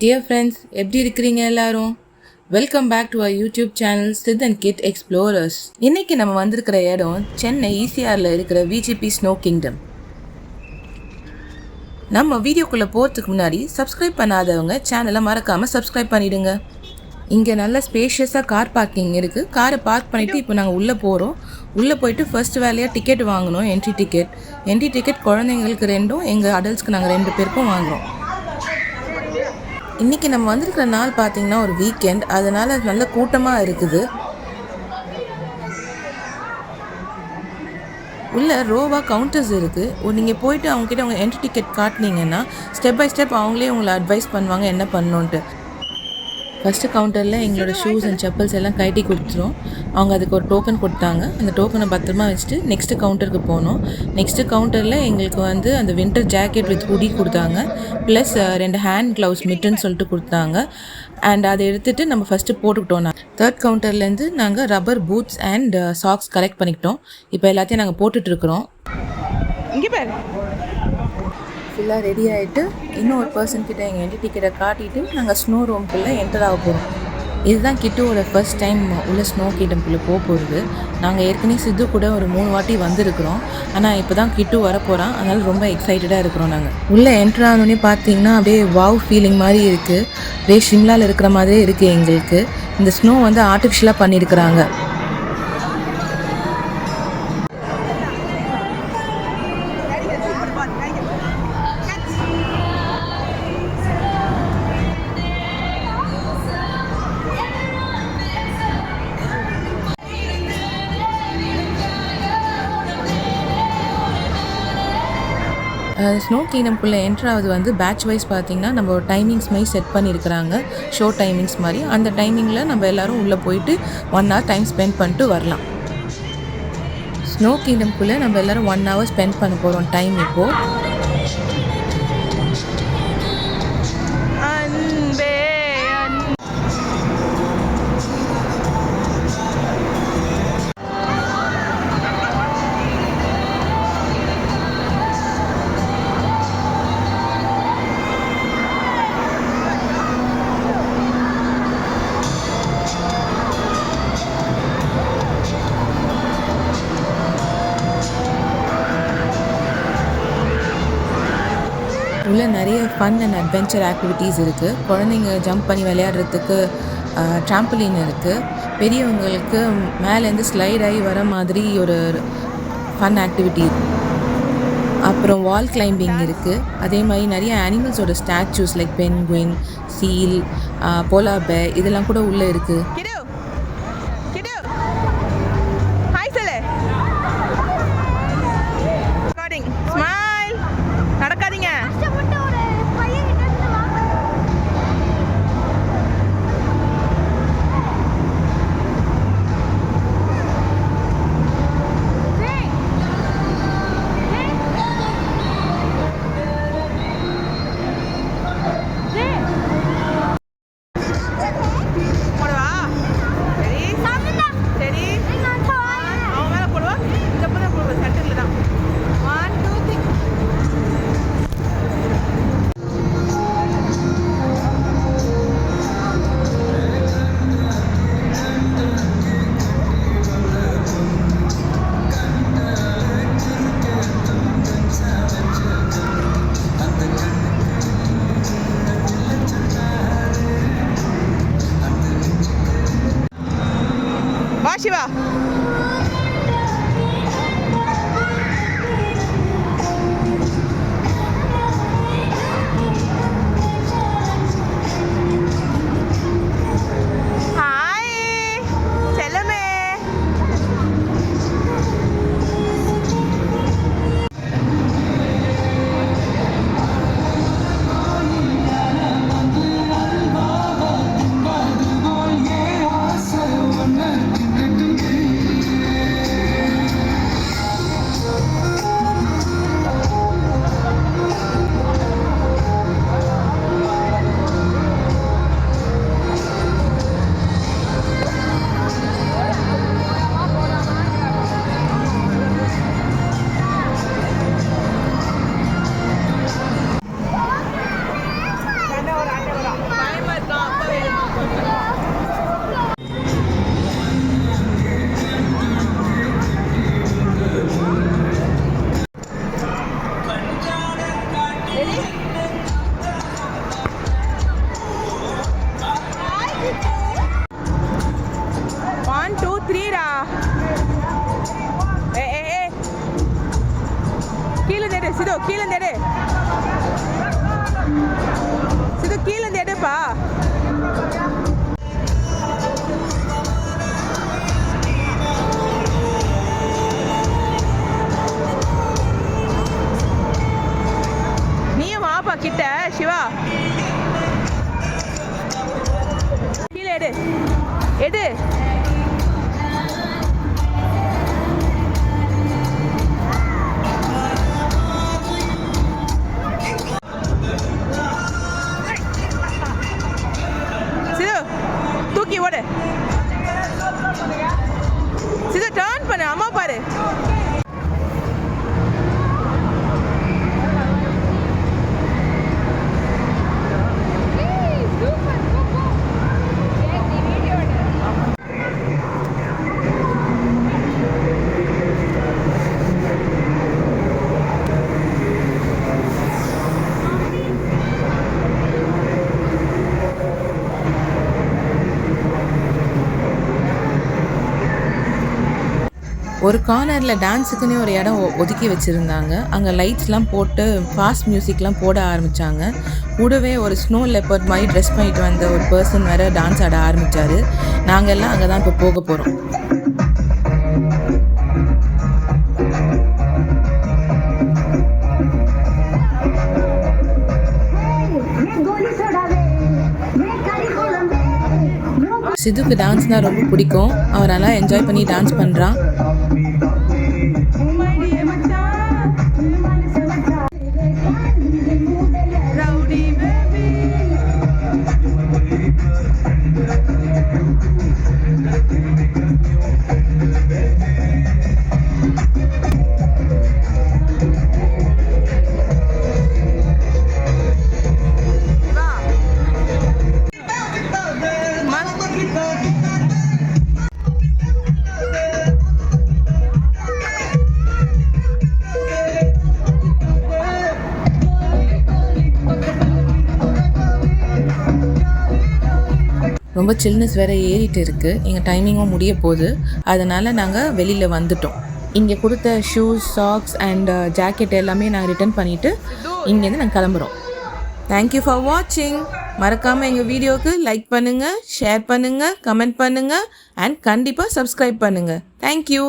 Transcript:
Dear friends, எப்படி இருக்கிறீங்க எல்லாரும்? Welcome back to our YouTube channel Sid and kid explorers. இன்னைக்கு நம்ம வந்திருக்கிற இடம் சென்னை ஈசிஆரில் இருக்கிற விஜிபி ஸ்னோ கிங்டம். நம்ம வீடியோக்குள்ளே போகிறதுக்கு முன்னாடி சப்ஸ்கிரைப் பண்ணாதவங்க சேனலை மறக்காமல் சப்ஸ்கிரைப் பண்ணிவிடுங்க. இங்கே நல்ல ஸ்பேஷியஸாக கார் பார்க்கிங் இருக்குது. காரை பார்க் பண்ணிவிட்டு இப்போ நாங்கள் உள்ளே போகிறோம். உள்ளே போயிட்டு ஃபர்ஸ்ட் வேலையாக டிக்கெட் வாங்கணும். என்ட்ரி டிக்கெட் குழந்தைங்களுக்கு 2, எங்கள் அடல்ட்ஸ்க்கு நாங்கள் 2 பேருக்கும் வாங்குகிறோம். இன்றைக்கி நம்ம வந்திருக்கிற நாள் பார்த்திங்கன்னா ஒரு வீக்கெண்ட், அதனால் நல்ல கூட்டமாக இருக்குது. உள்ள ரோவாக கவுண்டர்ஸ் இருக்குது. நீங்கள் போயிட்டு அவங்ககிட்ட அவங்க என்ட்ரி டிக்கெட் காட்டினீங்கன்னா ஸ்டெப் பை ஸ்டெப் அவங்களே உங்களை அட்வைஸ் பண்ணுவாங்க என்ன பண்ணணுன்ட்டு. ஃபஸ்ட்டு கவுண்டரில் எங்களோட ஷூஸ் அண்ட் செப்பல்ஸ் எல்லாம் கட்டி கொடுத்துரும். அவங்க அதுக்கு ஒரு டோக்கன் கொடுத்தாங்க. அந்த டோக்கனை பத்திரமா வச்சுட்டு நெக்ஸ்ட்டு கவுண்டருக்கு போனோம். நெக்ஸ்ட்டு கவுண்டரில் எங்களுக்கு அந்த வின்டர் ஜாக்கெட் வித் ஹுடி கொடுத்தாங்க. ப்ளஸ் 2 ஹேண்ட் க்ளவுஸ் மிட்டுன்னு சொல்லிட்டு கொடுத்தாங்க. அண்ட் அதை எடுத்துகிட்டு நம்ம ஃபஸ்ட்டு போட்டுக்கிட்டோம். தேர்ட் கவுண்டர்லேருந்து நாங்கள் rubber boots and socks collect பண்ணிக்கிட்டோம். இப்போ எல்லாத்தையும் நாங்கள் போட்டுட்ருக்குறோம். இங்கே பாரு, ஃபுல்லாக ரெடி ஆகிட்டு இன்னும் ஒரு பர்சன்கிட்ட எங்கள் என்ட்ரி டிக்கெட்டை காட்டிட்டு நாங்கள் ஸ்னோ ரூம்குள்ளே என்டர் ஆக போகிறோம். இதுதான் கிட்டுவோட ஃபர்ஸ்ட் டைம் உள்ள ஸ்னோ கிங்டம்குள்ளே போகுது. நாங்கள் ஏற்கனவே சித்து கூட ஒரு 3 வாட்டி வந்திருக்கிறோம். ஆனால் இப்போ தான் கிட்டு வரப்போகிறான். அதனால் ரொம்ப எக்ஸைட்டடாக இருக்கிறோம். நாங்கள் உள்ளே என்ட்ரு ஆனோடனே பார்த்தீங்கன்னா அப்படியே வாவ் ஃபீலிங் மாதிரி இருக்குது. அப்படியே ஷிம்லாவில் இருக்கிற மாதிரியே இருக்குது. எங்களுக்கு இந்த ஸ்னோ ஆர்டிஃபிஷியலாக பண்ணியிருக்கிறாங்க. ஸ்னோ கிங்டம்குள்ளே என்ட்ராவது பேட்ச் வைஸ் பார்த்திங்கன்னா நம்ம டைமிங்ஸ் மாதிரி செட் பண்ணியிருக்கிறாங்க. ஷோ டைமிங்ஸ் மாதிரி. அந்த டைமிங்கில் நம்ம எல்லோரும் உள்ளே போயிட்டு 1 hour டைம் ஸ்பெண்ட் பண்ணிட்டு வரலாம். ஸ்னோ கிங்டம்குள்ளே நம்ம எல்லோரும் 1 hour ஸ்பெண்ட் பண்ண போகிறோம் டைம் இப்போது. உள்ள நிறைய ஃபன் அண்ட் அட்வென்ச்சர் ஆக்டிவிட்டீஸ் இருக்குது. குழந்தைங்க ஜம்ப் பண்ணி விளையாடுறதுக்கு ட்ராம்பலின் இருக்குது. பெரியவங்களுக்கு மேலேருந்து ஸ்லைட் ஆகி வர மாதிரி ஒரு ஃபன் ஆக்டிவிட்டி. அப்புறம் வால் கிளைம்பிங் இருக்குது. அதே மாதிரி நிறைய அனிமல்ஸோட statues like penguin, seal, polar bear இதெல்லாம் கூட உள்ளே இருக்குது. சிவா ஸ்டெப்பா? நீயும் வாப்பா கிட்ட சிவா. கீழே எடு எடு. சிது தூக்கி ஓடு. சிது டர்ன் பண்ணு, அம்மா பாரு. ஒரு கார்னரில் டான்ஸுக்குன்னே ஒரு இடம் ஒதுக்கி வச்சுருந்தாங்க. அங்கே லைட்ஸ்லாம் போட்டு ஃபாஸ்ட் மியூசிக்லாம் போட ஆரம்பித்தாங்க. கூடவே ஒரு ஸ்னோ லெப்பர்ட் மாதிரி ட்ரெஸ் பண்ணிட்டு வந்த ஒரு பர்சன் வேறு டான்ஸ் ஆட ஆரம்பித்தார். நாங்கள் எல்லாம் அங்கே தான் இப்போ போக போகிறோம். சிதுக்கு டான்ஸ்னால் ரொம்ப பிடிக்கும். அவர் நல்லா என்ஜாய் பண்ணி டான்ஸ் பண்ணுறான். ரொம்ப சில்னஸ் வேறு ஏறிட்டு இருக்குது. எங்கள் டைமிங்கும் முடிய போகுது. அதனால் நாங்கள் வெளியில் வந்துட்டோம். இங்கே கொடுத்த ஷூஸ், சாக்ஸ் அண்ட் ஜாக்கெட் எல்லாமே நாங்கள் ரிட்டர்ன் பண்ணிவிட்டு இங்கேருந்து நாங்கள் கிளம்புறோம். தேங்க்யூ ஃபார் வாட்சிங். மறக்காமல் எங்கள் வீடியோவுக்கு லைக் பண்ணுங்கள், ஷேர் பண்ணுங்கள், கமெண்ட் பண்ணுங்கள் அண்ட் கண்டிப்பாக சப்ஸ்கிரைப் பண்ணுங்கள். தேங்க்யூ.